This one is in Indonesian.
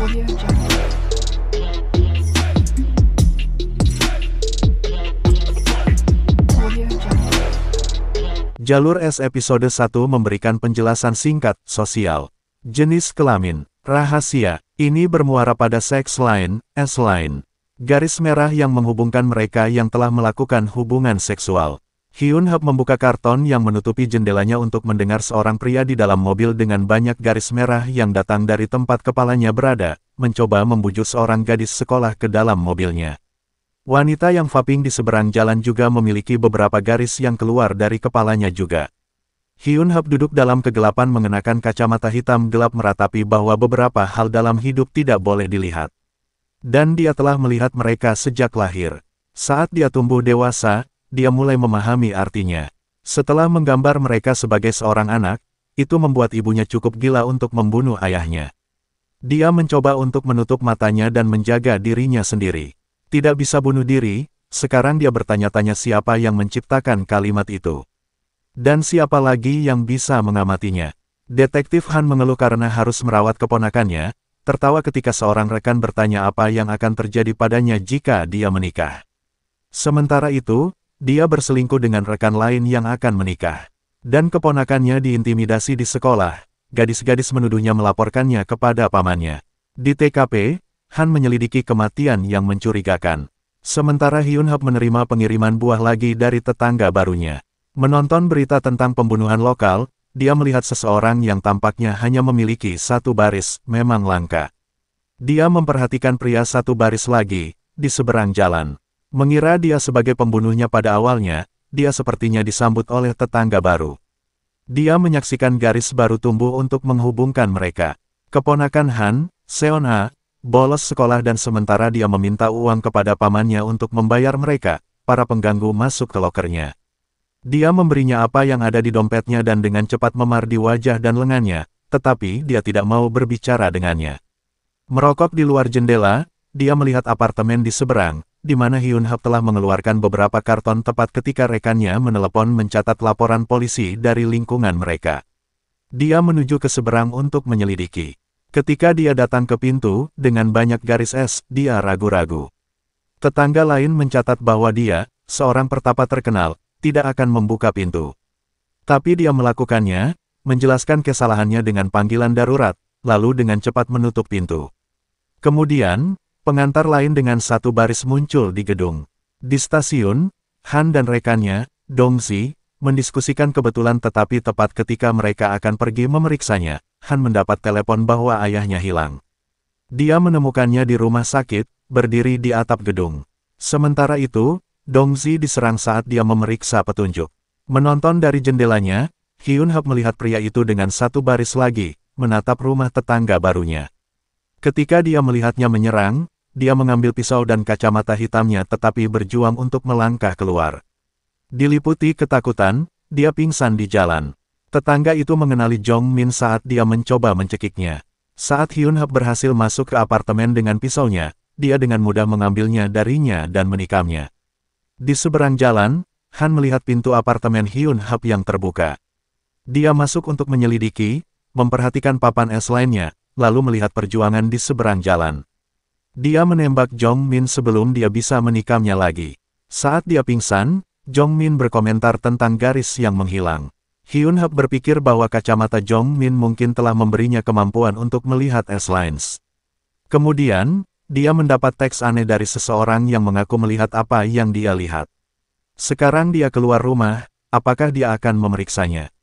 Audio Jungle. Audio Jungle. Jalur S episode 1 memberikan penjelasan singkat, sosial. Jenis kelamin, rahasia, ini bermuara pada seks line, S-line. Garis merah yang menghubungkan mereka yang telah melakukan hubungan seksual. Hyun-Hap membuka karton yang menutupi jendelanya untuk mendengar seorang pria di dalam mobil dengan banyak garis merah yang datang dari tempat kepalanya berada, mencoba membujuk seorang gadis sekolah ke dalam mobilnya. Wanita yang vaping di seberang jalan juga memiliki beberapa garis yang keluar dari kepalanya juga. Hyun-Hap duduk dalam kegelapan mengenakan kacamata hitam gelap meratapi bahwa beberapa hal dalam hidup tidak boleh dilihat. Dan dia telah melihat mereka sejak lahir. Saat dia tumbuh dewasa, dia mulai memahami artinya. Setelah menggambar mereka sebagai seorang anak, itu membuat ibunya cukup gila untuk membunuh ayahnya. Dia mencoba untuk menutup matanya dan menjaga dirinya sendiri. Tidak bisa bunuh diri, sekarang dia bertanya-tanya siapa yang menciptakan kalimat itu. Dan siapa lagi yang bisa mengamatinya. Detektif Han mengeluh karena harus merawat keponakannya, tertawa ketika seorang rekan bertanya apa yang akan terjadi padanya jika dia menikah. Sementara itu, dia berselingkuh dengan rekan lain yang akan menikah. Dan keponakannya diintimidasi di sekolah, gadis-gadis menuduhnya melaporkannya kepada pamannya. Di TKP, Han menyelidiki kematian yang mencurigakan. Sementara Hyun-Hap menerima pengiriman buah lagi dari tetangga barunya. Menonton berita tentang pembunuhan lokal, dia melihat seseorang yang tampaknya hanya memiliki satu baris, memang langka. Dia memperhatikan pria satu baris lagi, di seberang jalan. Mengira dia sebagai pembunuhnya pada awalnya, dia sepertinya disambut oleh tetangga baru. Dia menyaksikan garis baru tumbuh untuk menghubungkan mereka. Keponakan Han, Seon-ha, bolos sekolah dan sementara dia meminta uang kepada pamannya untuk membayar mereka, para pengganggu masuk ke lokernya. Dia memberinya apa yang ada di dompetnya dan dengan cepat memar di wajah dan lengannya, tetapi dia tidak mau berbicara dengannya. Merokok di luar jendela, dia melihat apartemen di seberang, di mana Hyun-Hap telah mengeluarkan beberapa karton tepat ketika rekannya menelepon mencatat laporan polisi dari lingkungan mereka. Dia menuju ke seberang untuk menyelidiki. Ketika dia datang ke pintu, dengan banyak garis S, dia ragu-ragu. Tetangga lain mencatat bahwa dia, seorang pertapa terkenal, tidak akan membuka pintu. Tapi dia melakukannya, menjelaskan kesalahannya dengan panggilan darurat, lalu dengan cepat menutup pintu. Kemudian, pengantar lain dengan satu baris muncul di gedung. Di stasiun, Han dan rekannya, Dong-si, mendiskusikan kebetulan tetapi tepat ketika mereka akan pergi memeriksanya, Han mendapat telepon bahwa ayahnya hilang. Dia menemukannya di rumah sakit, berdiri di atap gedung. Sementara itu, Dong-si diserang saat dia memeriksa petunjuk. Menonton dari jendelanya, Hyun-Hap melihat pria itu dengan satu baris lagi, menatap rumah tetangga barunya. Ketika dia melihatnya menyerang, dia mengambil pisau dan kacamata hitamnya tetapi berjuang untuk melangkah keluar. Diliputi ketakutan, dia pingsan di jalan. Tetangga itu mengenali Jong Min saat dia mencoba mencekiknya. Saat Hyun-Hap berhasil masuk ke apartemen dengan pisaunya, dia dengan mudah mengambilnya darinya dan menikamnya. Di seberang jalan, Han melihat pintu apartemen Hyun-Hap yang terbuka. Dia masuk untuk menyelidiki, memperhatikan papan S lainnya, lalu melihat perjuangan di seberang jalan. Dia menembak Jong Min sebelum dia bisa menikamnya lagi. Saat dia pingsan, Jong Min berkomentar tentang garis yang menghilang. Hyun-Hap berpikir bahwa kacamata Jong Min mungkin telah memberinya kemampuan untuk melihat S-lines. Kemudian, dia mendapat teks aneh dari seseorang yang mengaku melihat apa yang dia lihat. Sekarang dia keluar rumah, apakah dia akan memeriksanya?